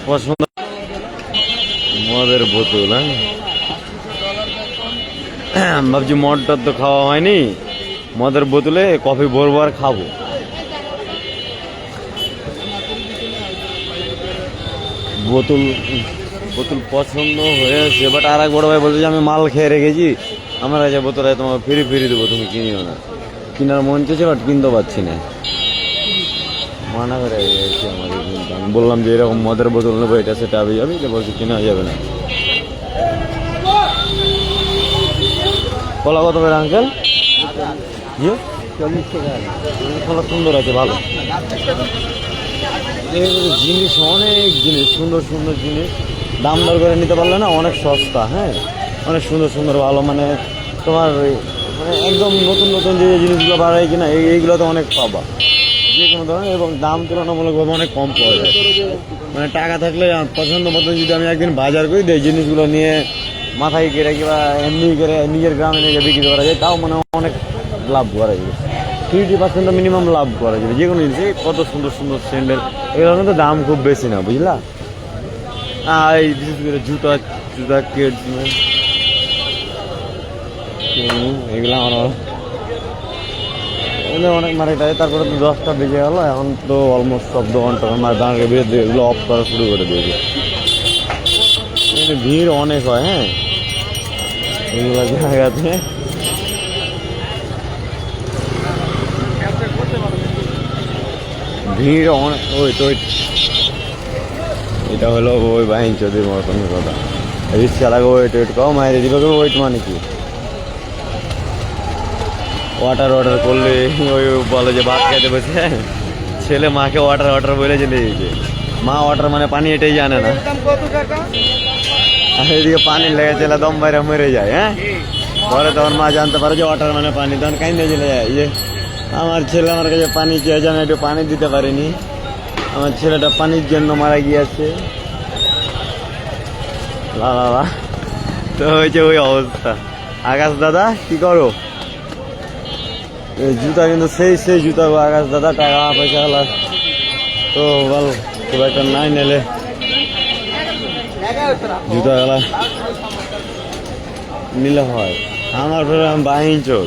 পছন্দ মদের বোতল। হ্যাঁ, ভাবছি মদটার তো খাওয়া হয়নি, মদের বোতলে কফি ভরবো আর খাবো। বোতল বোতল পছন্দ হয়েছে, বাট আর এক বড় ভাই বলছে যে আমি মাল খেয়ে রেখেছি, আমার কাছে বোতল তোমাকে ফিরি দেবো, তুমি কিনিও না। কেনার মন চেয়েছে বাট কিনতে পারছি না, মানা করে গেছি আমাকে কিনতে। আমি বললাম যে এরকম মদের বোতল নেবো, এটা সেটা আমি যাবি, বলছি কিনা যাবে না। কলা কত করে আঙ্কেল? 40 টাকা। কলা সুন্দর আছে, ভালো জিনিস, অনেক জিনিস, সুন্দর সুন্দর জিনিস, দাম দর করে নিতে পারলে না অনেক সস্তা। হ্যাঁ, অনেক সুন্দর সুন্দর ভালো, মানে তোমার মানে একদম নতুন নতুন যে জিনিসগুলো বাড়ায় কিনা এইগুলো তো অনেক পাবা যে কোনো ধরনের, এবং দাম তুলনামূলকভাবে অনেক কম পাওয়া যায়। মানে টাকা থাকলে পছন্দ মতো যদি আমি একদিন বাজার করি দেয়, জিনিসগুলো নিয়ে মাথায় কেটে কিংবা এমনি করে নিজের গ্রামে নিয়ে বিক্রি করা যায়, তাও মানে অনেক লাভ করা যায়। 30% মিনিমাম লাভ করা যাবে যে কোনো জিনিসে। কত সুন্দর সুন্দর স্যান্ডেল, এগুলো কিন্তু দাম খুব বেশি না, বুঝলা। এই বিশেষ করে জুতা জুতা কিডস এগুলো আমার অনেক মার্কেট আছে। তারপরে তো 10টা বেজে গেল, এখন তো অলমোস্ট সব দোকান টোকান দাঁড়িয়ে বেরোতে এগুলো অফ করা শুরু করে দিয়েছে। ভিড় অনেক হয়। হ্যাঁ, এগুলো জায়গাতে ভিড় অনেক। এটা হলো ওই বাহিনী চৌধুরীর মতন কথা, রিক্সা লাগে ওয়েট কম, মায়ের দিবে ওয়েট মানে কি। ওয়াটার করলে ওই বলে যে ভাত খাইতে বসে, ছেলে মাকে ওয়াটার বলে চলে দিয়েছে। মা ওয়াটার মানে পানি, এটাই জানে না। আর এদিকে পানি লেগে চলে দম বাইরে মরে যায়। হ্যাঁ, পরে তখন মা জানতে পারে যে ওয়াটার মানে পানি, তখন কাইন্দে চলে যায় যে আমার ছেলে আমার কাছে পানি চেয়েছে, আমি একটু পানি দিতে পারিনি, আমার ছেলেটা পানির জন্য মারা গিয়েছে। বাবা, তো হয়েছে ওই অবস্থা। আকাশ দাদা কি করো? জুতা কিন্তু সেই জুতা গো আকাশ দাদা, টাকা পয়সা গেল তো বল খুব একটা নাই, নেলে জুতা গেলা নিলে হয়। আমার ফের আমি বাহিন চোখ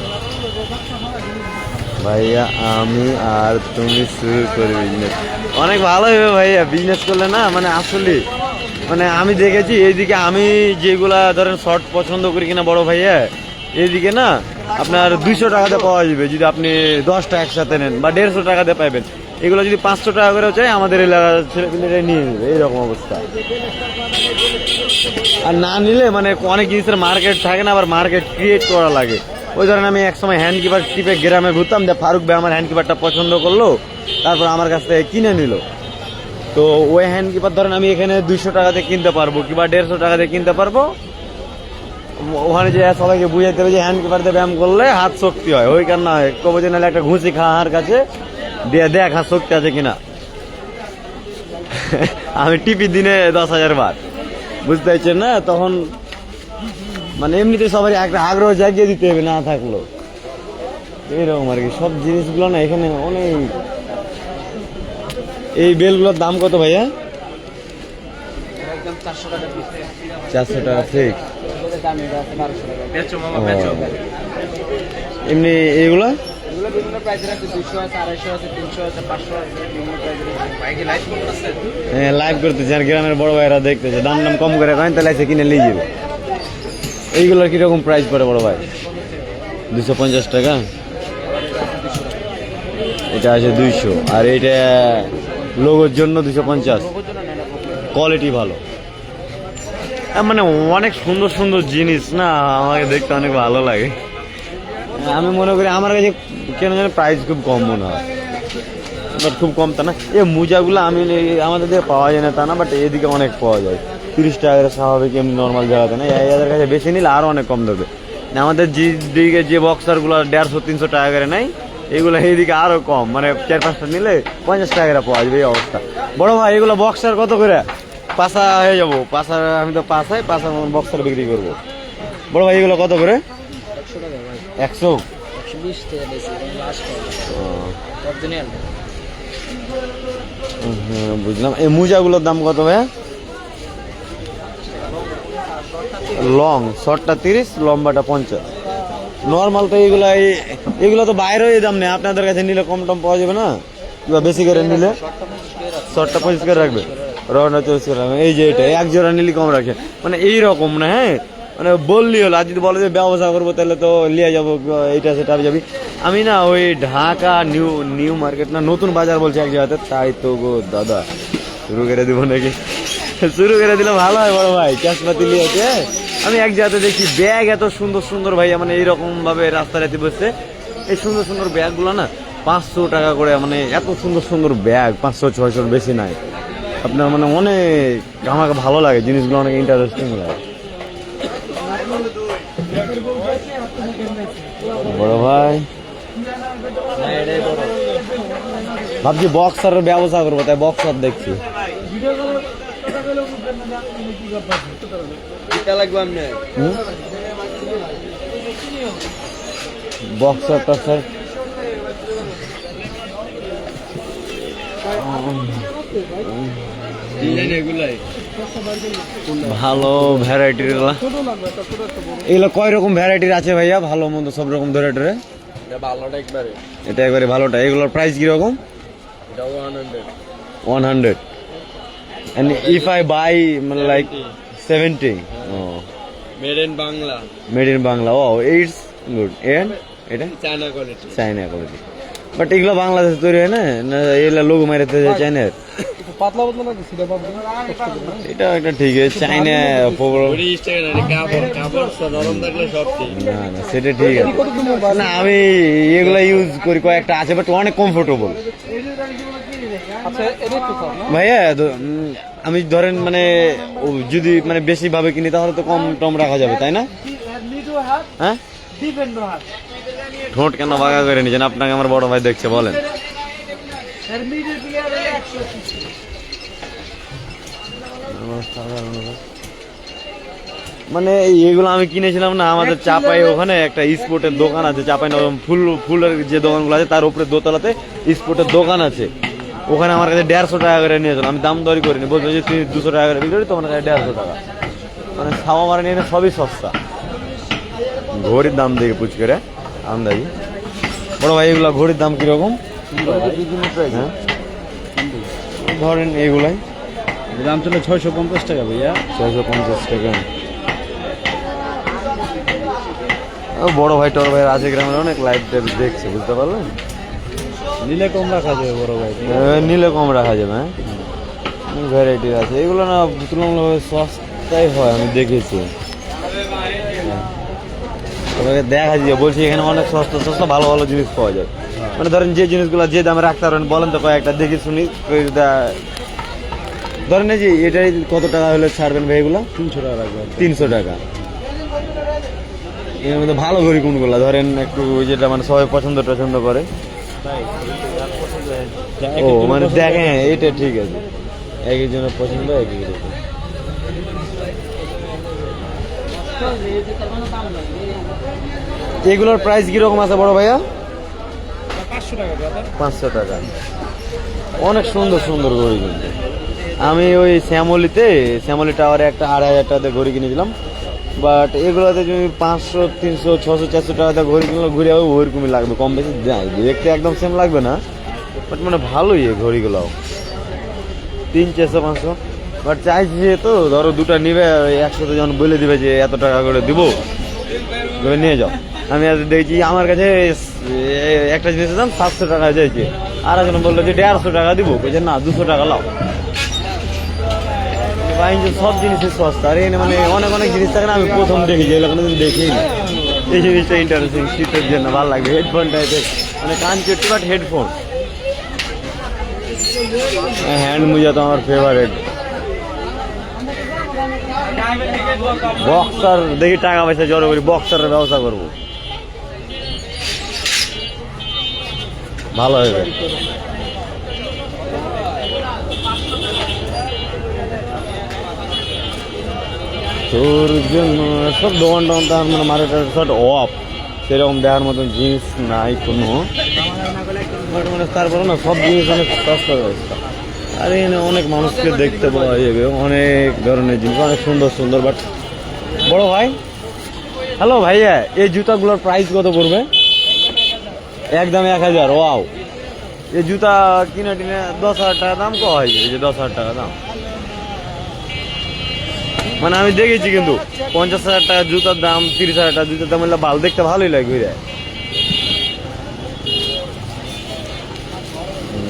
ভাইয়া, আমি আর তুমি শুরু করি বিজনেস। অনেক ভালো হবে ভাইয়া, বিজনেস করলে না মানে আসলে মানে আমি দেখেছি এইদিকে, আমি যেগুলা ধরেন শর্ট পছন্দ করি কিনা বড় ভাইয়া, এইদিকে না আপনার 200 টাকাতে পাওয়া যাবে যদি আপনি 10টা একসাথে নেন, বা 150 টাকাতে পাইবেন। এগুলো যদি 500 টাকা করে চাই, আমাদের এলাকার ছেলেপিলেরা নিয়ে নেবে, এইরকম অবস্থা। আর না নিলে মানে অনেক জিনিসের মার্কেট থাকে না, আবার মার্কেট ক্রিয়েট করা লাগে। ওই ধরেন আমি একসময় হ্যান্ড কিপার টিপে গ্রামে ঘুরতাম, যে ফারুক ভাই আমার হ্যান্ড কিপারটা পছন্দ করলো, তারপর আমার কাছ থেকে কিনে নিল। তো ওই হ্যান্ড কিপার ধরেন আমি এখানে 200 টাকাতে কিনতে পারবো, কিংবা 150 টাকাতে কিনতে পারবো। ওখানে যে সবাইকে বুঝাইতে হবে যে হ্যান্ড কিপার দিয়ে ব্যায়াম করলে হাত শক্তি হয়, ওই কারণ না কবে যে নাহলে একটা ঘুষি খা হার কাছে দিয়ে দেখ হাত শক্তি আছে কিনা। আমি টিপি দিনে 10,000 বার, বুঝতে পারছেন না। তখন মানে এমনিতে সবারই একটা আগ্রহ জাগিয়ে দিতে হবে, না থাকলো এরকম আর কি। সব জিনিসগুলো না এখানে অনেক। এই বেলগুলোর দাম কত ভাইয়া? 400 টাকা ফিক্স। এমনি এইগুলা হ্যাঁ লাইভ করতেছে, আর গ্রামের বড় ভাইরা দেখতেছে, দাম কম করে কয়েন তাহলে কিনে নিয়ে যাবে। এইগুলোর কিরকম প্রাইস পড়ে বড় ভাই? 250 টাকা। এটা আছে 200, আর এটা লোগোর জন্য 250। কোয়ালিটি ভালো, মানে অনেক সুন্দর সুন্দর জিনিস না, আমাকে দেখতে অনেক ভালো লাগে। আমি মনে করি আমার কাছে কেন যেন প্রাইস খুব কম মনে হয়, বাট খুব কম তা না। এই মোজাগুলো আমি আমাদের দিকে পাওয়া যায় না তা না, বাট এদিকে অনেক পাওয়া যায়। 30 টাকা করে স্বাভাবিক এমনি নর্মাল জায়গাতে না, এদের কাছে বেশি নিলে আরও অনেক কম দেবে। আমাদের দিকে যে বক্সারগুলো 150-300 টাকা করে নেই, এগুলো এইদিকে আরও কম, মানে 4-5টা নিলে 50 টাকা করে পাওয়া যাবে এই অবস্থা। বড় ভাই এগুলো বক্সার কত করে? পাশা হয়ে যাবো, পাশা আমি তো পাশায় বক্সার বিক্রি করবো। বড় ভাই এগুলো কত করে? 100। বুঝলাম। এই মোজাগুলোর দাম কত ভাইয়া? লং, শর্টটা 30, লম্বাটা 50। নর্মাল তো এগুলো তো বাইরেও এই দাম নেই, আপনাদের কাছে নিলে কম টম পাওয়া যাবে না, কিংবা বেশি করে নিলে শর্টটা 25 করে রাখবে, রওনা 24 করে রাখবে। এই যে এটা এক জোড়া নিলে কম রাখে, মানে এইরকম না। হ্যাঁ মানে বললি হলো, আর যদি বলে যে ব্যবসা করবো তাহলে তো লিয়ে যাবো, এইটা সেটা যাবি। আমি না ওই ঢাকা নিউ মার্কেট না নতুন বাজার বলছে এক জায়গাতে, তাই তো গো দাদা শুরু করে দিব নাকি? শুরু করে দিলে ভালো হয় বড় ভাই, ক্যাশপাতি লিয়েছে। আমি এক জায়গাতে দেখি ব্যাগ এত সুন্দর সুন্দর ভাইয়া, মানে এইরকম ভাবে রাস্তায় বসছে, এই সুন্দর সুন্দর ব্যাগগুলো না 500 টাকা করে, মানে এত সুন্দর সুন্দর ব্যাগ 500-600 বেশি নাই আপনার, মানে অনেক আমাকে ভালো লাগে জিনিসগুলো, অনেক ইন্টারেস্টিং লাগে। বড় ভাই ভাবছি বক্সারের ব্যবসা করবো, তাই বক্সার দেখছি। বক্সার টক্সার ভালো ভ্যারাইটির, এগুলো কয় রকম ভ্যারাইটির আছে ভাইয়া? ভালো মন্দ সব রকম ধরে টরে? এটা একবারে ভালোটা। এগুলোর প্রাইস কিরকম? 100। And if I buy like 70? Oh. Made in Bangla. Made in Bangla. Oh, it's good. And এটা China quality. China quality. But এগুলো বাংলাদেশে তৈরি হয় না, না এগুলো লোগো মারিতে চাইনার? পাতলা পাতলা লাগে সিধা পাতলা। এটা একটা ঠিক আছে, চাইনা ওই স্টাইল না, কাপড় নরম থাকলে সব ঠিক। না না সেটা ঠিক আছে না, আমি এগুলো ইউজ করি, কয়েকটা আছে বাট অনেক কমফোর্টেবল। আচ্ছা এটা একটু কম না ভাইয়া আমি ধরেন মানে যদি মানে বেশি ভাবে কিনি তাহলে তো কম টম রাখা যাবে, তাই না? হ্যাঁ ঠোঁট কেন বাঁকা করে নিয়েছেন? আপনাকে আমার বড় ভাই দেখছে, বলেন। মানে এগুলো আমি কিনেছিলাম না আমাদের চাপাই, ওখানে একটা স্পোর্টের দোকান আছে, চাপাই ফুলের যে দোকানগুলো আছে তার উপরে দোতলাতে স্পোর্টের দোকান আছে, ওখানে আমার কাছে 150 টাকা করে নিয়েছিল। আমি দাম দরি করিনি, বলছো যে তুই 200 টাকা করে বিক্রি করি, তোমার কাছে 150 টাকা। মানে ছাওয়া মারা নিয়ে সবই সস্তা, ঘড়ির দাম দেখে পুচ করে আন্দাজি। বড় ভাই এগুলা ঘড়ির দাম কিরকম? হ্যাঁ ধরেন এইগুলাই দাম চলে 650 টাকা ভাইয়া। 650 টাকা। বড় ভাই টর ভাই আছে গ্রামের অনেক লাইভ দেখছে, বুঝতে পারলেন? নিলে কম রাখা যাবে বড় ভাই, নিলে কম রাখা যাবে। হ্যাঁ ভ্যারাইটির আছে, এগুলো না তুলনামূলকভাবে সস্তাই হয়, আমি দেখেছি। দেখা যায় বলছি এখানে অনেক সস্তা সস্তা ভালো ভালো জিনিস পাওয়া যায়। মানে ধরেন যে জিনিসগুলো যে দামে রাখতে পারবেন বলেন তো কয়েকটা দেখি শুনি। ধরেন এই যে এটাই কত টাকা হলে ছাড়বেন ভাই? এগুলো 300 টাকা রাখবেন। 300 টাকা। এর মধ্যে ভালো ঘড়ি কোনগুলো ধরেন একটু যেটা মানে সবাই পছন্দ করে? ও মানে দেখেন এটা ঠিক আছে, এক একজনের পছন্দ এক এক রকম। এগুলোর প্রাইস কিরকম আছে বড় ভাইয়া? 500 টাকা। 500 টাকা। অনেক সুন্দর সুন্দর ঘড়ি কিন্তু। আমি ওই শ্যামলি টাওয়ারে একটা 2500 টাকাতে ঘড়ি কিনেছিলাম, বাট এগুলোতে তুমি 500, 300, 600, 400 টাকাতে ঘড়ি কিনলে ঘুরে হবে ওইরকমই লাগবে, কম বেশি যাই দেখতে একদম সেম লাগবে না, বাট মানে ভালোই এই ঘড়িগুলো 300, 400, 500। বাট চাইছি তো ধরো দুটা নিবে, একসাথে যখন বলে দিবে যে এত টাকা করে দিব নিয়ে যাও। আমি আজ দেখছি আমার কাছে একটা জিনিসের দাম 700 টাকা চাইছে, আর একজন বললো যে 150 টাকা দিব, বলছে না 200 টাকা লাও। সব জিনিসের সস্তা, আর এখানে মানে অনেক অনেক জিনিস থাকে না, আমি প্রথম দেখেছি, এগুলো কোনোদিন দেখিনি না। এই জিনিসটা ইন্টারেস্টিং, শীতের জন্য ভালো লাগবে। হেডফোন টাইপের মানে কান চট্টি, বাট হেডফোন। হ্যান্ড মুজা তো আমার ফেভারিট। বক্সার দেখি টাকা পয়সা জড়ো করি, বক্সারের ব্যবস্থা করবো, ভালো হবে। তোর জন্য সব দোকান টোকান তার মানে মার্কেটের সব অফ, সেরকম দেখার মতন জিনিস নাই কোনো, মানে তারপরে না সব জিনিস অনেক সস্তা ব্যবস্থা। আর এখানে অনেক মানুষকে দেখতে পাওয়া যাবে, অনেক ধরনের জিনিস, অনেক সুন্দর সুন্দর, বাট বড় ভাই, হ্যালো ভাইয়া, এই জুতাগুলোর প্রাইস কত পড়বে? একদম 1000। ওয়াও, এই জুতা কিনে টিনে 10,000 টাকা দাম কো হয়? এই যে 10,000 টাকা দাম, মানে আমি দেখেছি কিন্তু 50,000 টাকা জুতার দাম, 30,000 টাকা জুতার দাম হলে ভালো, দেখতে ভালোই লাগে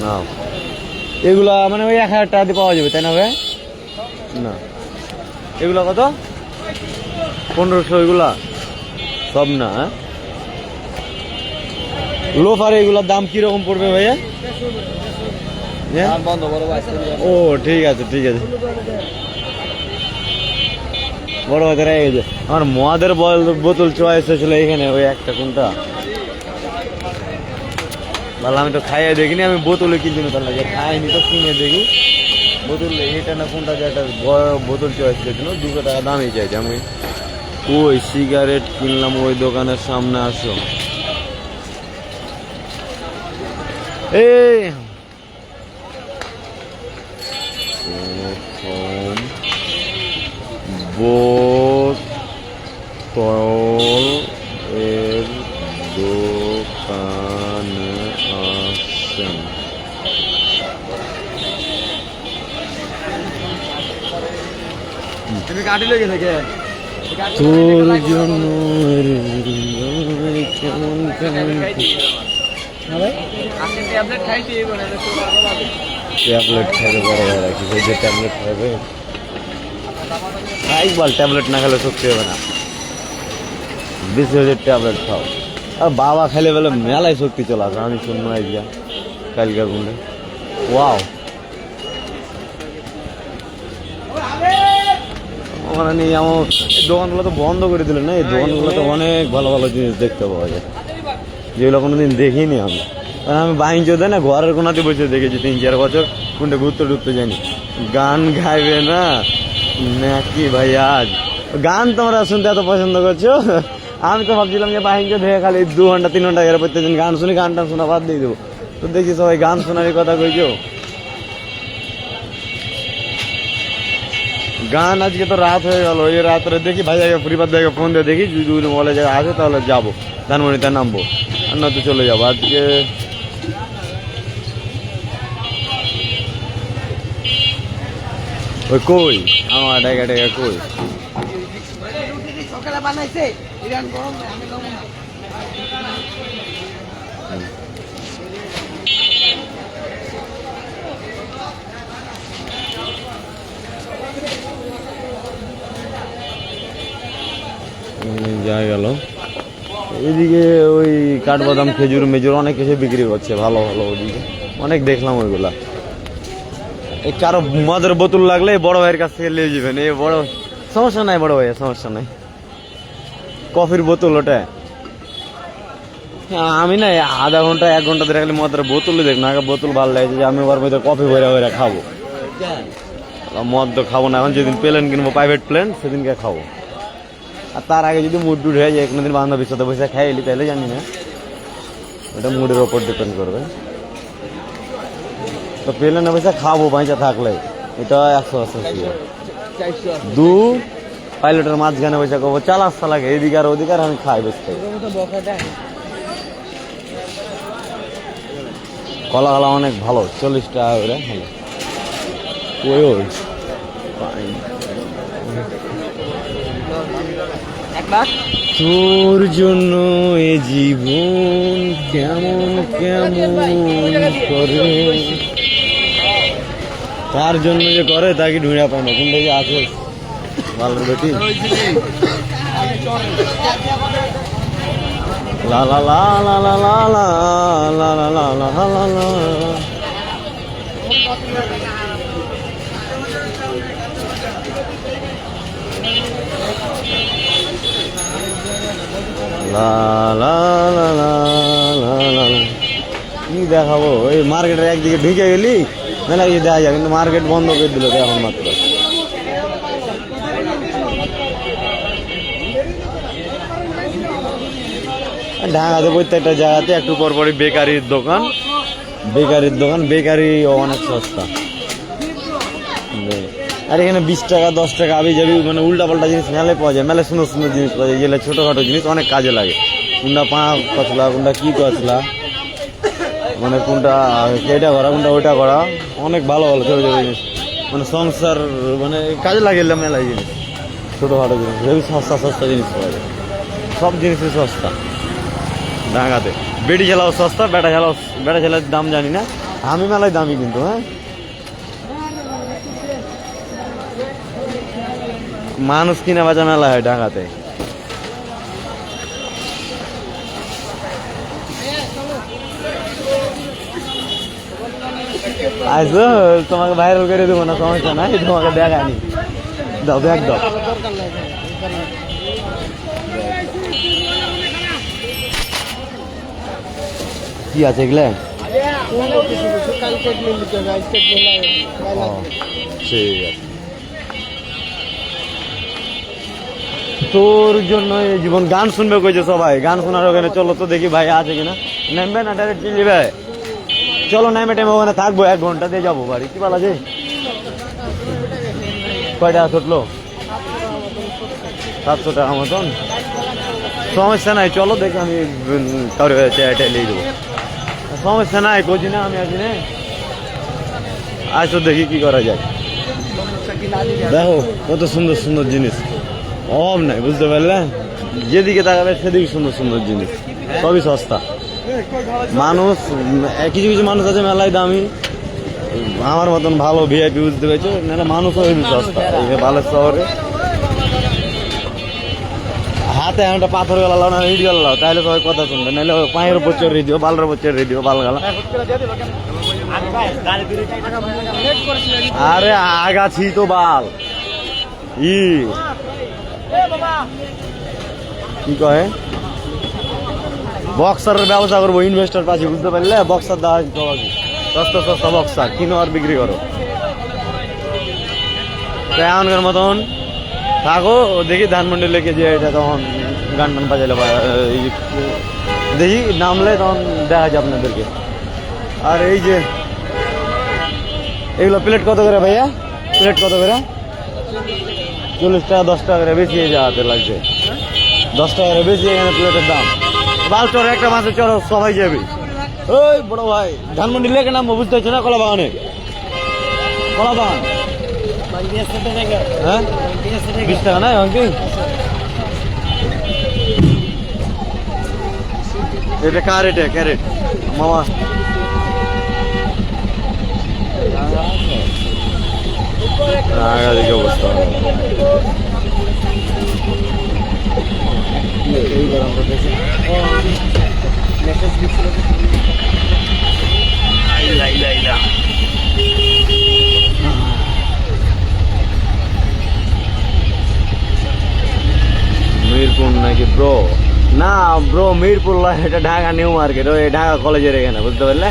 না। এগুলা মানে ওই 1000 টাকা দিয়ে পাওয়া যাবে তাই না ভাই? না, এগুলা কত? 1500 এগুলা সব না? লোফার এগুলার দাম কিরকম পড়বে ভাইয়া? বন্ধ করো ভাই। ও ঠিক আছে ঠিক আছে, বড় হাতের এই যে আমার মদের বোতল চয়েস হয়েছিল এখানে, ওই একটা কোনটা ভালো, আমি তো খাইয়ে দেখিনি, আমি বোতলে কিনছি না, তার লাগে খাইনি তো, কিনে দেখি বোতল এটা না কোনটা, যে একটা বোতল চয়েস করেছিল 200 টাকা দামই চাইছে। আমি ওই সিগারেট কিনলাম ওই দোকানের সামনে, আসো এই বোতল এর দোকানে আসেন। তুমি কাটি লেগে থেকে তোর জন্য কেমন কেমন ট্যাবলেট খাইছি ট্যাবলেট খাবে বড় ভাই রাখি, সেই যে ট্যাবলেট খাবে একবার, ট্যাবলেট না খেলে শক্তি হবে না, বেশি হয়ে ট্যাবলেট খাও। আর বাবা খেলে বলে মেলায় শক্তি চলে আসে, আমি শূন্য আইডিয়া কালকার গুন্ডে। ওয়াও, ওখানে নেই আমার দোকানগুলো তো বন্ধ করে দিলেন না, এই দোকানগুলোতে অনেক ভালো ভালো জিনিস দেখতে পাওয়া যায়, যেগুলো কোনোদিন দেখিনি আমি। কারণ আমি বাইঞ্চ দেয় না, ঘরের কোনাতে বসে দেখেছি 3-4 বছর, কোনটা ঘুরতে টুরতে জানি। গান গাইবে না নাকি ভাই? আজ গান তোমরা শুনতে এত পছন্দ করছো, আমি তো ভাবছিলাম যে বাহিনীকে দেখে খালি 2 ঘন্টা 3 ঘন্টা গেলে প্রত্যেকদিন গান শুনি, গানটা শোনা বাদ দিয়ে দেবো, তো দেখি সবাই গান শোনারই কথা কইছো। গান আজকে তো রাত হয়ে গেল, ওই রাত্রে দেখি ভাইয়াকে পরিবার ভাইকে ফোন দিয়ে দেখি, যদি বলে যে আসে তাহলে যাবো, ধানমন্ডিতে নামবো, আর না তো চলে যাবো আজকে। ওই কই আমার ডেকা ডেকা কই? সকালে বানাইছে ইরান গরম, আমি গরম না। যা গেল এদিকে ওই কাঠবাদাম, খেজুর মেজুর অনেক কিছু বিক্রি করছে ভালো ভালো, ওদিকে অনেক দেখলাম ওইগুলা। এই কারো মদের বোতল লাগলে বড় ভাইয়ের কাছ থেকে নিয়ে যাবেন, এই বড় সমস্যা নাই, বড় ভাইয়ের সমস্যা নাই। কফির বোতল ওটা, আমি না আধা ঘন্টা 1 ঘন্টা ধরে খালি মদের বোতলে দেখ না, আগে বোতল ভালো লাগছে যে আমি ওর মধ্যে কফি ভরে ভরে খাবো, মদ তো খাবো না এখন, যেদিন প্লেন কিনবো প্রাইভেট প্লেন সেদিনকে খাবো। আর তার আগে যদি মুড টুড হয়ে যায় কোনোদিন বান্ধবীর সাথে বসে খাই এলি, তাহলে জানি না, ওটা মুডের ওপর ডিপেন্ড করবে। তো প্লেনে বসে খাবো বাইচা থাকলে, এটা 180 দু পাইলটের মাঝখানে বসে খাবো, চালাস লাগে এদিকে আর ওদিকে, আর আমি খাই বেশ খাই। কলা কলা অনেক ভালো, 40 টাকা করে ভালো। ওই ওই তোর জন্য এ জীবন কেমন কেমন করে, তার জন্য যে করে তাকে ঢুঁড়া পায় না, কোনটা যে আছে ভালো বেটি। লা লা লা লা লা লা লা লা লা লা লা লা লা। লা লা লা লা লা লা। কি দেখাবো, এই মার্কেটের একদিকে ঢুকে গেলি মেলা কিছু দেখা যায়, কিন্তু মার্কেট বন্ধ করে দিল এখন মাত্র। ঢাকাতে প্রত্যেকটা জায়গাতে একটু পর পরই বেকারির দোকান, বেকারি অনেক সস্তা। আর এখানে 20 টাকা 10 টাকা আবি যাবি মানে উল্টা পাল্টা জিনিস মেলে পাওয়া যায়, মেলে সুন্দর সুন্দর জিনিস পাওয়া যায়, যেগুলো ছোটোখাটো জিনিস অনেক কাজে লাগে। কোনটা পা কচলা, কোনটা কি কচলা, মানে কোনটা এটা করা, কোনটা ওইটা করা, অনেক ভালো ভালো ছোটো ছোটো জিনিস মানে সংসার মানে কাজে লাগে মেলায় জিনিস, ছোটোখাটো জিনিস খুবই সস্তা সস্তা জিনিস পাওয়া যায়, সব জিনিসই সস্তা ঢাকাতে। বেটি ছেলাও সস্তা, বেটা ছেলার দাম জানি না, আমি মেলায় দামি কিন্তু। হ্যাঁ, মানুষ কিনা বেচা মেলা হয় ঢাকাতে। আইসো তোমাকে ভাইরাল করে দেবো না, সমস্যা নাই, তোমাকে দেখানি, দাও ব্যাগ দাও। কি আছে এগুলা? ঠিক আছে, তোর জন্য এই জীবন। গান শুনবে কইছে সবাই, গান শোনার ওখানে চলো তো দেখি ভাই আছে কিনা। নামবে না ডাইরেক্ট নিবে? চলো নামে টাইমে ওখানে থাকবো, 1 ঘন্টা দিয়ে যাবো বাড়ি। কি বলা যায়? কয় টাকা ছুটলো? 700 টাকা মতন। সমস্যা নাই, চলো দেখি, আমি কারো চাইটা নিয়ে দেবো, সমস্যা নাই, কইছি না আমি আছি না। আসো দেখি কি করা যায়। দেখো কত সুন্দর সুন্দর জিনিস, অভাব নাই, বুঝতে পারলে? যেদিকে তাকাবে সেদিকে সুন্দর সুন্দর জিনিস, সবই সস্তা। মানুষ কিছু কিছু মানুষ আছে মেলায় দামি, আমার মতন ভালো ভিআইপি, বুঝতে পেরেছো? নাহলে মানুষও হেবি সস্তা। এই বালের শহরে হাতে একটা পাথর গেলাও না ইট গেলাও, তাহলে সবাই কথা শুনবে, নাহলে পায়ের উপর চড়িয়ে দিও, বালের উপর চড়িয়ে দিও, বাল গেলা। আরে আগাছি তো বাল কি কয়, বক্সারের ব্যবসা করবো, ইনভেস্টার পাচ্ছি, বুঝতে পারলে? বক্সার দেওয়া তোমাকে, সস্তা সস্তা বক্সার কিনো আর বিক্রি করো। এখনকার মতন থাকো, দেখি ধানমন্ডি লেগে যে এটা তখন গান টান বাজাইলে দেখি নামলে তখন দেখা যায় আপনাদেরকে। আর এই যে এগুলো প্লেট কত করে ভাইয়া? প্লেট কত করে? 40 টাকা 10 টাকা করে বেশি যাওয়াতে লাগছে, 10 টাকা করে বেশি এখানে প্লেটের দাম। বাল চড়ে একটা মাছের চড়ো সবাই যাবে। ওই বড় ভাই ধানমন্ডি লেগে নামবো, বুঝতে পারছো না? কলা বাগানে, কলা বাগান। হ্যাঁ 20 টাকা নাই কি? এটা ক্যারেট, ক্যারেট মামা। দেখি অবস্থা মিরপুর নাকি ব্রো? না ব্রো, মিরপুর লয়, এটা ঢাকা নিউ মার্কেট, ওই ঢাকা কলেজের এখানে, বুঝতে পারলে?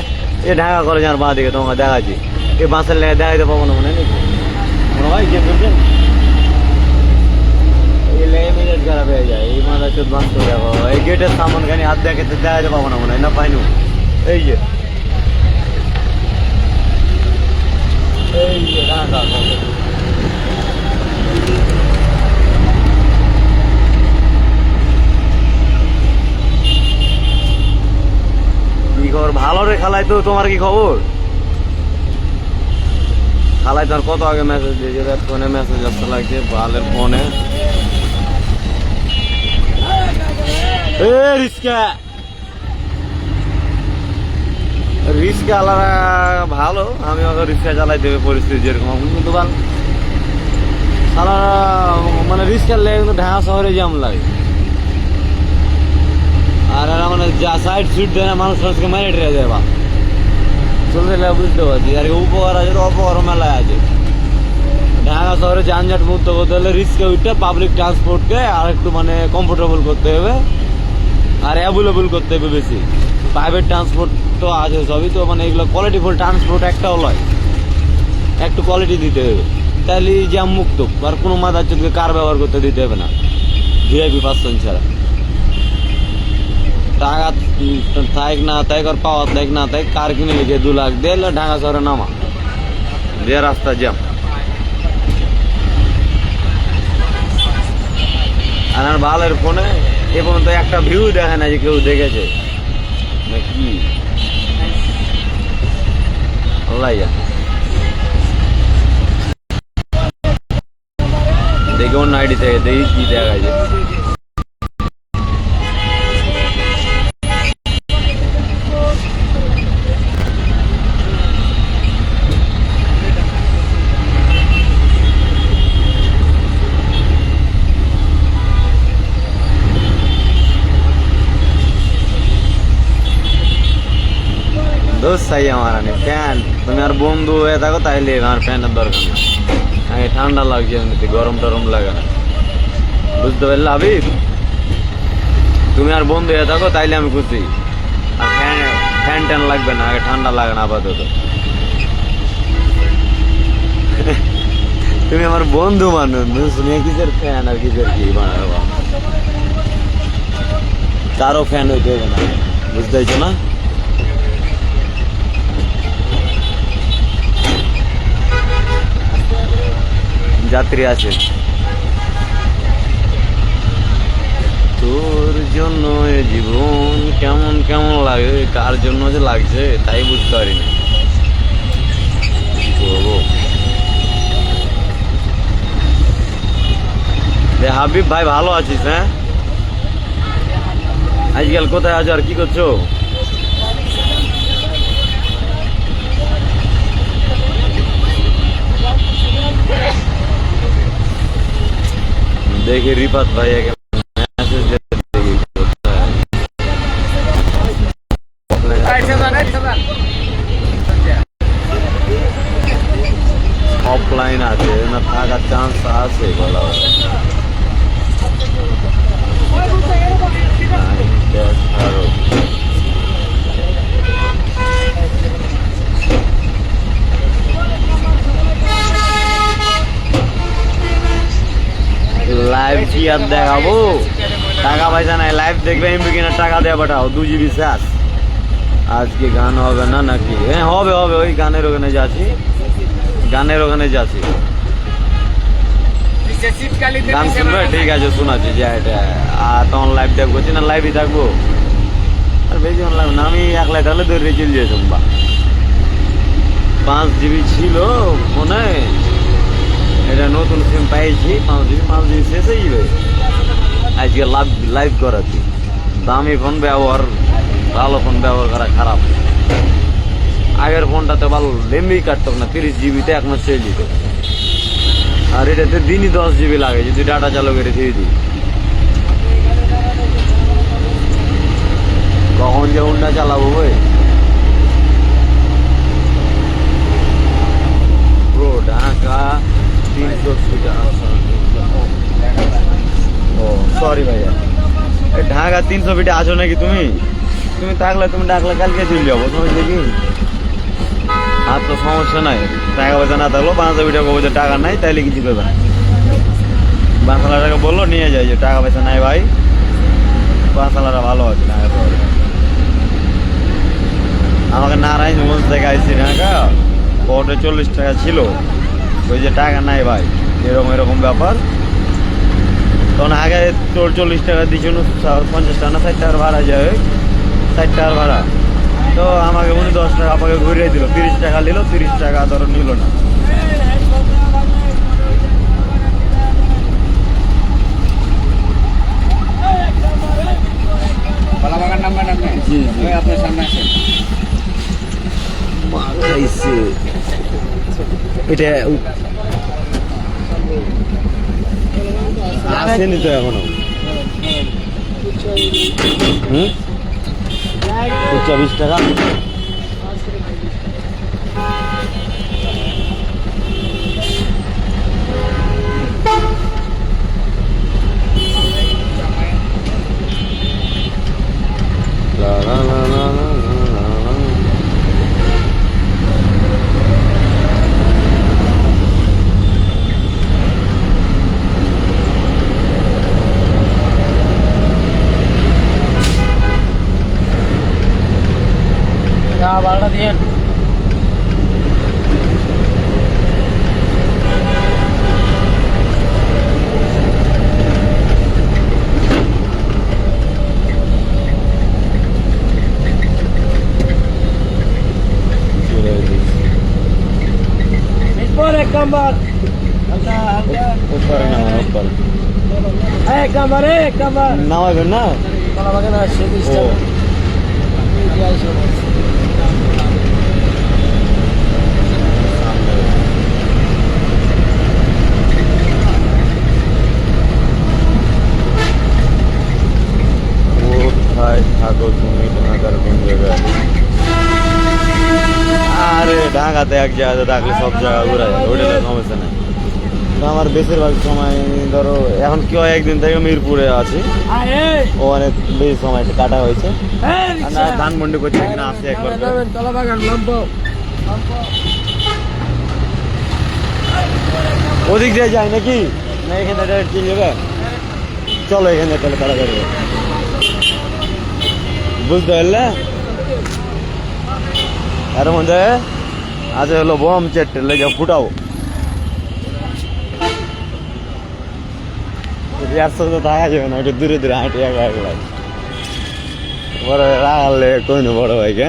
এই ঢাকা কলেজ আর বাঁ দিকে তোমাকে দেখাচ্ছি, এই বাসের লেগে দেখাইতে পাবো না মনে নাকি ভাই, যে বলছেন এই লেগে মিনিট খারাপ হয়ে যায়, এই মাথা চোদ বাঁচতে দেখো, এই গেটের সামান খানি হাত দেখাতে দেখাইতে পাবো না মনে হয়, না পাইনু? এই যে ঢাকা কি খবর? ভালো রে খালাই, তো তোমার কি খবর? খালাই তার কত আগে মেসেজ দিয়েছে, ফোনে মেসেজ আসতে লাগছে, বালের ফোনে। রিস্কা আলাদা ভালো, আমি ওকে রিক্সা চালাই দেবে পরিস্থিতি যেরকম, কিন্তু মানে রিক্সার লেগে কিন্তু ঢাকা শহরে জ্যাম লাগে। আর মানে যা সাইড সুইট দেয় না, মানুষ মানুষকে মেরে টেরে দেয়, বা চলতে বুঝতে পারছি। আর উপকার আছে তো অপকার মেলায় আছে। ঢাকা শহরে যানজট মুক্ত করতে হলে রিস্কে উঠতে পাবলিক ট্রান্সপোর্টকে আর একটু মানে কমফোর্টেবল করতে হবে, আর অ্যাভেলেবল করতে হবে বেশি। প্রাইভেট ট্রান্সপোর্ট তো আছে সবই, তো মানে এগুলো কোয়ালিটিফুল ট্রান্সপোর্ট একটাও নয়, একটু কোয়ালিটি দিতে হবে, তাহলে জ্যাম মুক্ত। আর কোনো মাদার চোখকে কার ব্যবহার করতে দিতে হবে না, ভিআইপি পার্সন ছাড়া। টাকা থাক না থাক আর পাওয়ার থাক না থাক, কার কিনে লিখে 2 লাখ দিয়ে ঢাকা শহরে নামা দিয়ে রাস্তা জ্যাম। বালের ফোনে এ পর্যন্ত একটা ভিউ দেখে না যে কেউ দেখেছে কি আল্লাহ জানে। দেখি অন্য আইডি থেকে দেখি কি দেখা যায়। দোস্ত চাই আমার আনে ফ্যান, তুমি আর বন্ধু হয়ে থাকো তাইলে আমার ফ্যানের দরকার নেই। আগে ঠান্ডা লাগছে এমনিতে, গরম টরম লাগে না, বুঝতে পারলে আবির? তুমি আর বন্ধু হয়ে থাকো তাইলে আমি খুশি। আর ফ্যান ট্যান লাগবে না, আগে ঠান্ডা লাগে না আপাতত। তুমি আমার বন্ধু মানুষ, শুনিয়ে কিসের ফ্যান আর কিসের কি বানাবো? কারো ফ্যান হইতে হবে না, বুঝতে পারছো না? যাত্রী আছে। তোর জন্য এ জীবন কেমন কেমন লাগে, কার জন্য যে লাগছে তাই বুঝতে পারি না। হাবিব ভাই ভালো আছিস? হ্যাঁ, আজকাল কোথায় আছো আর কি করছো? দেখি রিপাত ভাই মেসেজ দেখি অফলাইন আছে না, থাকার চান্স আছে বলা লাইভ কি আর দেখাবো? টাকা পয়সা নাই, লাইভ দেখবে এমবি কিনা টাকা দেওয়া পাঠাও, 2 GB শেষ। আজকে গান হবে না নাকি? হ্যাঁ হবে হবে, ওই গানের ওখানে যাচ্ছি, গানের ওখানে যাচ্ছি। গান শুনবে? ঠিক আছে শোনাচ্ছি যে এটা। আর তখন লাইভ দেখবো না, লাইভই থাকবো। আর বেশি লাগবে না, আমি একলাই তাহলে ধরে চলে যেতাম। বা 5 GB ছিল ফোনে, এটা নতুন সিম পাইছি, 5 GB শেষ হয়ে যাবে। আজকে লাইভ করাচ্ছি। দামি ফোন ব্যবহার, ভালো ফোন ব্যবহার করা খারাপ। আগের ফোনটাতে ভালো লেম্বি কাটতো না, 30 GBতে 1 মাস চলে যেত। আর এটাতে দিনই 10 GB লাগে যদি ডাটা চালু করে দিয়ে দিই। কখন যে উন্ডা চালাবো ভাই? Bro Dhaka 300 feet. ও সরি ভাইয়া, ঢাকা 300 ফিটে আছো নাকি তুমি? তুমি থাকলে তুমি ডাকলে কালকে চলে যাবো, সমস্যা কি? আর তো সমস্যা নাই, টাকা পয়সা না থাকলো 500 ফিটে কবো যে টাকা নাই, তাইলে কিছু করবে না। 5,000 টাকা বললো নিয়ে যায় যে টাকা পয়সা নাই ভাই, 5,000 ভালো আছে না। আমাকে নারায়ণগঞ্জ থেকে আইসি ঢাকা, পরে 40 টাকা ছিল, ওই যে টাকা নাই ভাই, এরকম এরকম ব্যাপার। তখন আগে তোর 40 টাকা দিয়েছিল, 50 টাকা না 60 টাকার ভাড়া যায়, 60 টাকার ভাড়া। তো আমাকে উনি 10 টাকা আমাকে ঘুরিয়ে দিল, 30 টাকা নিল, 30 টাকা ধরো নিল না। জি জি আপনার সামনে আসেন। এটা আসেনি তো এখনো। 20 টাকা। gambar. Angkat. উপরে নামা উপরে Gambar, gambar. নামাবেন না Kalau bagian nasi ও bisa. Dia semua. কোথায় থাকো তুমি ঢাকার কোন জায়গায় আরে ঢাকাতে এক জায়গাতে থাকলে সব জায়গা ঘুরা যায় ওইটা সমস্যা নেই তো আমার বেশিরভাগ সময় ধরো এখন কি হয় একদিন থেকে মিরপুরে আছি ও অনেক বেশি সময় কাটা হয়েছে আর না ধানমন্ডি করছে কিনা আসছে একবার করে। Kalau bagian lombok. ওদিক দিয়ে যায় নাকি না এখানে ডাইরেক্ট চলে যাবে চলো এখানে তাহলে তাড়াতাড়ি বুঝতে পারলে এর মধ্যে আজ হলো বোম চেট লেগে ফুটাও ইয়ার সাথে দেখা যাবে না একটু দূরে দূরে হাঁটে একলা একলা বড় রাগালে কই না বড় ভাইকে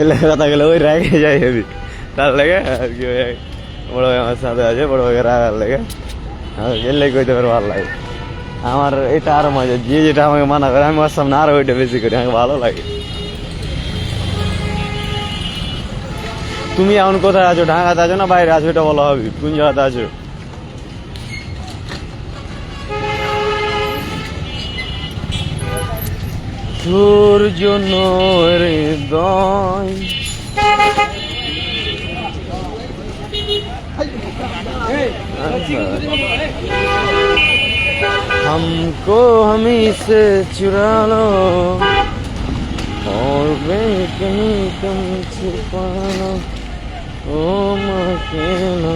এলে কথা গেলে ওই রাগে যাই হেবি তার লেগে আর কি বড় ভাই আমার সাথে আছে বড় ভাইকে রাগার লেগে এলে কইতে পারে ভালো লাগে আমার এটা আরো মজা যে যেটা আমাকে মানা করে আমি ওর সামনে আরো ওইটা বেশি করি আমাকে ভালো লাগে তুমি এখন কোথায় আছো ঢাকাতে আছো না বাইরে আছো এটা বলো হবে কোন জায়গাতে আছো সূর্য হৃদয় हमको हमी से चुरा लो और वे कहीं तुम छिपा लो ओ मकेला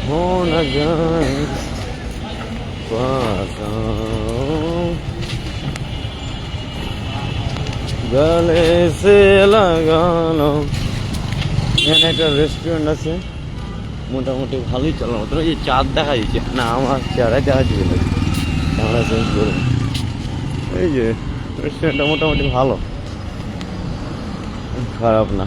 हो न जाए पास आओ गले से लगा लो এখানে একটা রেস্টুরেন্ট আছে মোটামুটি ভালোই চলার মতো এই চাঁদ দেখা যাচ্ছে না আমার চেহারায় দেখা যাবে না ক্যামেরা চেঞ্জ করুন এই যে রেস্টুরেন্টটা মোটামুটি ভালো খারাপ না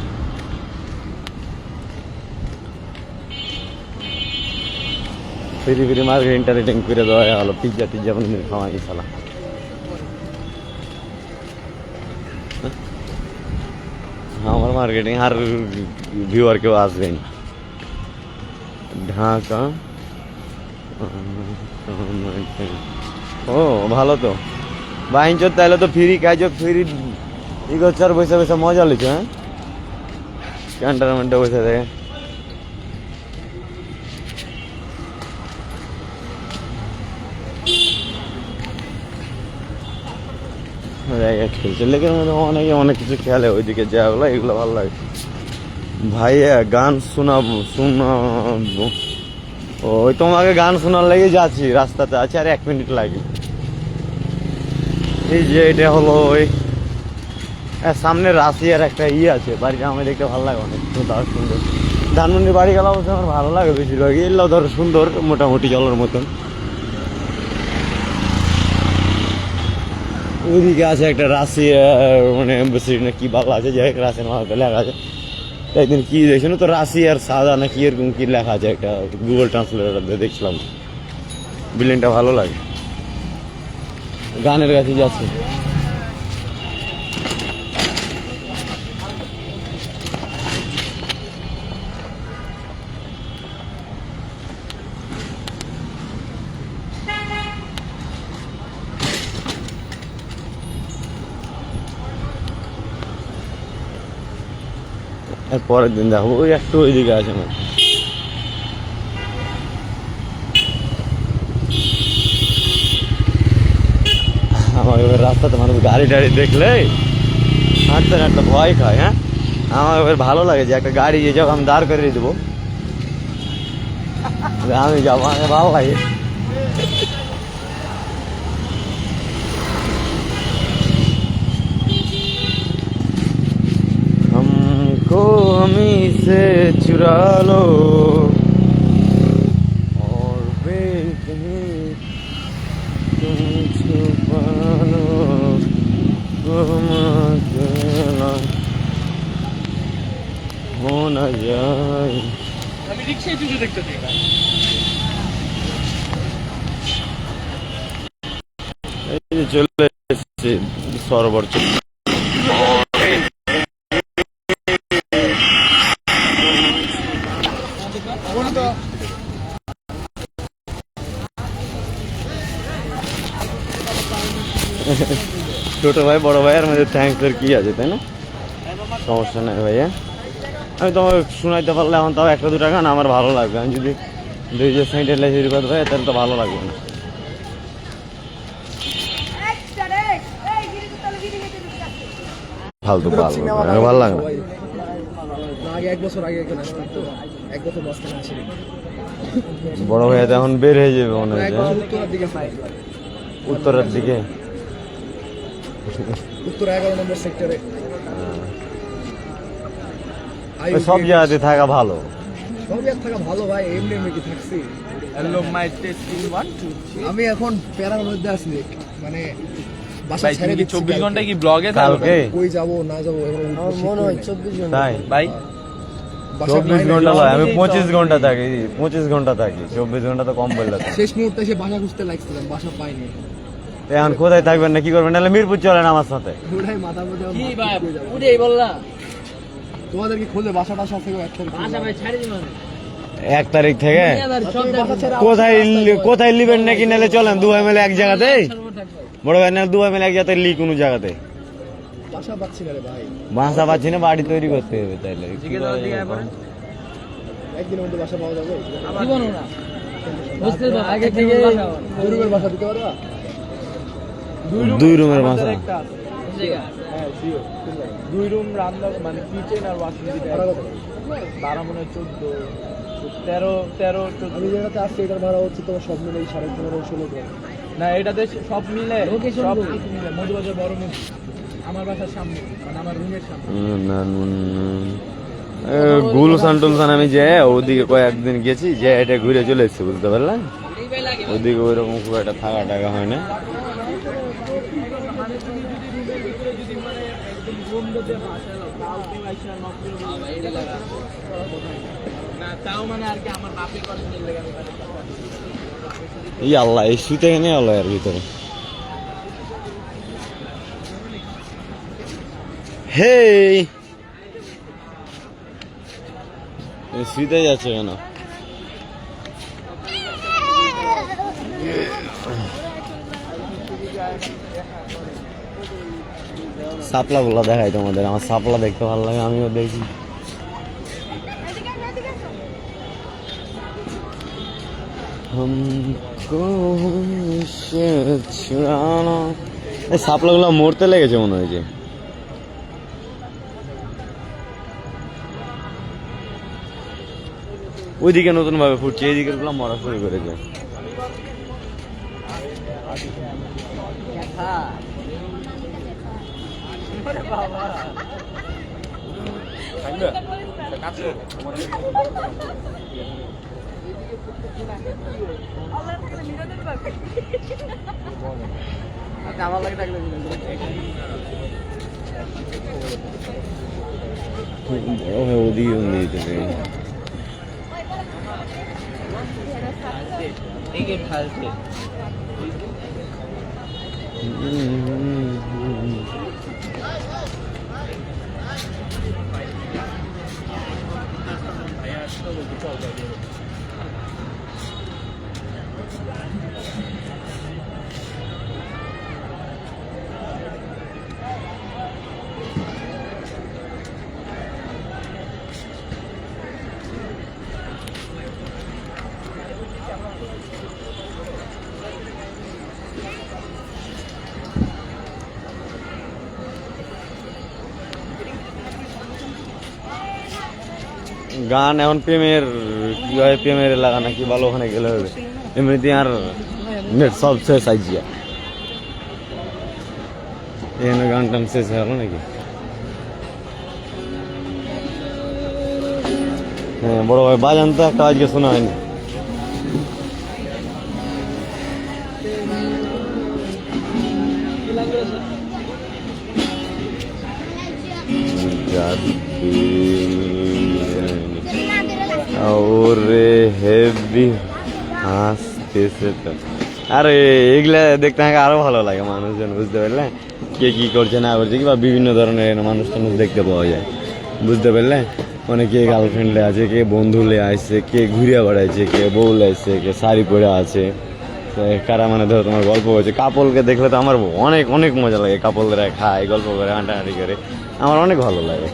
ফিরি ফিরি মার্কেট ইন্টারেটিং করে দেওয়া হলো পিজ্জা টিজ্জা বানিয়ে খাওয়া সালা আমার মার্কেটিং আর ভিউয়ার কেউ আসবেন ঢাকা ও ভালো তো বাইঞ্চর তাহলে তো ফ্রি কাজ ফ্রি ইগোচার বসে বসে মজা লিখো হ্যাঁ ক্যান্টারমেন্টে বসে থাকে জায়গা খেলছে লেগে অনেকে অনেক কিছু খেলে ওইদিকে যাওয়াগুলো এগুলো ভালো লাগে ভাইয়া গান শোনাবো ওই তোমাকে গান শোনার লেগে যাচ্ছি রাস্তাতে আছে আর 1 মিনিট লাগে এই যে এটা হলো ওই সামনে রাশিয়ার একটা আছে বাড়িটা আমার দেখতে ভালো লাগে অনেক সুন্দর ধানমন্ডির বাড়ি গেলে অবশ্যই আমার ভালো লাগে বেশিরভাগ এগুলো ধরো সুন্দর মোটামুটি চলার মতন ওইদিকে আছে একটা রাশিয়ার মানে এম্বাসি না কি ভালো আছে যাই রাশিয়ার মাথাতে লেখা আছে একদিন কি দেখছি না তো রাশিয়ার সাদা না কি এরকম কি লেখা আছে একটা গুগল ট্রান্সলেটার দেখছিলাম বিল্ডিংটা ভালো লাগে গানের কাছে যাচ্ছে আর পরের দিন দেখো ওই একটু ওইদিকে আছে না আমার এবার রাস্তাতে মানুষ গাড়ি টাড়ি দেখলে হাঁটতে হাঁটতে ভয় খায় হ্যাঁ আমার এবার ভালো লাগে যে একটা গাড়ি যে যাবো আমি দাঁড় করে দেবো আমি যাবো আমাকে ভালো লাগে हमी से चुरा लो और वे कहीं तुम छुपा लो तुम अकेला শোনা যায়। আমি রিক্সায় চুকে দেখতে চাই। এই যে চলে এসেছে সরোবর ছোট ভাই বড় ভাইয়ের মধ্যে থ্যাঙ্কস এর কি আছে, তাই না? সমস্যা নাই ভাইয়া, আমি তোমাকে শোনাইতে পারলে এখন তাও 1-2 গান আমার ভালো লাগবে। আমি যদি DJ স্যানিটাইজার কথা ভাই তাহলে তো ভালো লাগবে না। ফালতু ভালো ভালো লাগে না। আগে 1 বছর আগে এখানে আসতাম তো, 1 বছর মাঝখানে আসিনি। বড় ভাইয়া তো এখন বের হয়ে যাবে মনে হয়, উত্তরের দিকে পাই, উত্তরের দিকে, উত্তর 11 নম্বর সেক্টরে। ওই সব জায়গাতে থাকা ভালো। সব জায়গা থাকা ভালো ভাই, এমনি কি থাকছি। Hello my testing 1 2 3। আমি এখন প্যারার মধ্যে আছি, মানে বাসা ভাই ছেড়ে তুমি কি দিচ্ছি 24 ঘন্টা কালকে। কি ব্লগে কালকে কই যাব না যাব আমার মনে হয় 24 ঘন্টা। তাই ভাই 24 ঘন্টা নয়, আমি 25 ঘন্টা থাকি, 25 ঘন্টা থাকি, 24 ঘন্টা তো কম বললে তো। শেষ মুহূর্তে এসে বাসা খুঁজতে লাগছিলাম, বাসা পাইনি। এখন কোথায় থাকবেন না কি করবেন, নাহলে মিরপুর চলেন আমার সাথে। ওটাই মাথার মধ্যে কি ভাই উঠেই বললা তোমাদের কি খুলবে বাসা টাসা থেকে একটা আচ্ছা ভাই ছাড়ি দিন 1 তারিখ থেকে সব বাসা ছেড়ে কোথায় কোথায় লিবেন নাকি, নাহলে চলেন 2 মিলে এক জায়গাতে, বড় ভাই না 2 মিলে এক জায়গাতে লি কোনো জায়গাতে। বাসা পাচ্ছি না রে ভাই, বাসা পাচ্ছি না, বাড়ি তৈরি করতে হবে তাইলে। একদিনের মধ্যে বাসা পাওয়া যাবে? জীবন না বুঝতে পারো আগে থেকে দুই রুমের বাসা দিতে পারবা? 2 রুমের বাসা। হ্যাঁ জিও 2 রুম রান্না মানে কিচেন আর ওয়াশিং ভাড়া কত? 12 মনে 14 13 14। আমি যেটাতে আসছি এটার ভাড়া হচ্ছে তোমার সব মিলে 15.5-16 টাকা। না এটাতে সব মিলে Location সব বল। কিছু মিলে মধুবাজার বড় মুখ আমার বাসার সামনে, মানে আমার রুমের সামনে। গুলশান টুলশান আমি যে ওদিকে কয়েকদিন গেছি, যে এটা ঘুরে চলে এসেছি, বুঝতে পারলাম। ওদিকে ওইরকম খুব একটা থাকা টাকা হয় না। তাও মানে আর কি আমার বাপের কথা লেগে আমি এই আল্লাহ, এই শুতে এনে আল্লাহ এর ভিতরে। হে শুতে যাচ্ছে কেন? সাপলা গুলা দেখাই তোমাদের, আমার সাপলা দেখতে ভালো লাগে, আমিও দেখি। এই সাপলা গুলা মরতে লেগেছে মনে হয়েছে। ওইদিকে নতুন ভাবে ফুটছে, এইদিকে গুলো মরা শুরু করেছে। আমার লাগে ডাকলে ওদিকে নিতে এই খালছে গান এখন প্রেমের কি হয়, প্রেমের এলাকা নাকি ভালো, ওখানে গেলে হবে। এমনিতে আর নেট সব শেষ আইজিয়া, এখানে গান টান শেষ হয়ে গেল নাকি। হ্যাঁ বড় ভাই বাজান তো একটা আজকে শোনা হয়নি। ওরে হেভি হাসতেছে তো। আরে এগুলা দেখতে আমাকে আরো ভালো লাগে, মানুষজন, বুঝতে পারলে কে কি করছে না করছে, কিংবা বিভিন্ন ধরনের মানুষ টানুষ দেখতে পাওয়া যায়, বুঝতে পারলে। মানে কে গার্লফ্রেন্ড লে আছে, কে বন্ধু লে আসছে, কে ঘুরে বেড়াইছে, কে বউ লে আসছে, কে শাড়ি পরে আছে, কারা মানে ধরো তোমার গল্প করছে। কাপলকে দেখলে তো আমার অনেক অনেক মজা লাগে, কাপলরা খায় গল্প করে হাঁটাহাঁটি করে, আমার অনেক ভালো লাগে,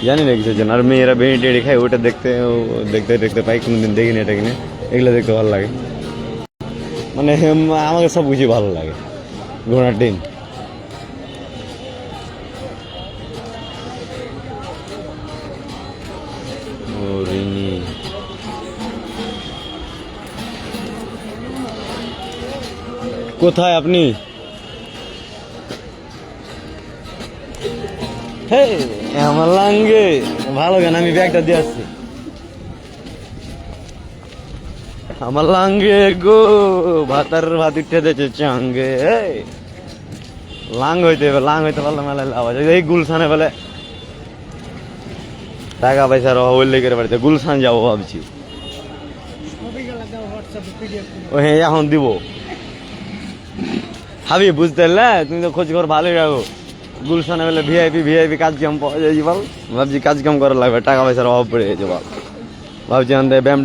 জানি না কিছুর জন্য। আর মেয়েরা বেড়ি টেড়ি খায়, ওটা দেখতে দেখতে দেখতে পাই, কোনোদিন দেখিনি এটা কিনে, এগুলো দেখতে ভালো লাগে। মানে আমাকে সব কিছু ভালো লাগে, ঘোড়ার দিন। ও রিনি, কোথায় আপনি? হে আমার লাঙ্গে ভালো কেন, আমি ব্যাগটা দিয়ে আসছি। আমার লাঙ্গে গো ভাতার ভাত উঠে দিয়েছে চাঙ্গে, লাং হইতে পারলে মেলা আওয়াজ। এই গুলশানে বলে টাকা পয়সার অভাব লেগে বাড়িতে, গুলশান যাবো ভাবছি। ও হ্যাঁ এখন দিব হাবি, বুঝতে পারলে, তুমি তো খোঁজ খবর ভালোই রাখো। গুলশানে বলে ভিআইপি কাজ কাম পাওয়া যায় বল, ভাবছি কাজ কাম করা লাগবে, টাকা পয়সার অভাব পড়ে গেছে বল, ভাবছি ব্যায়াম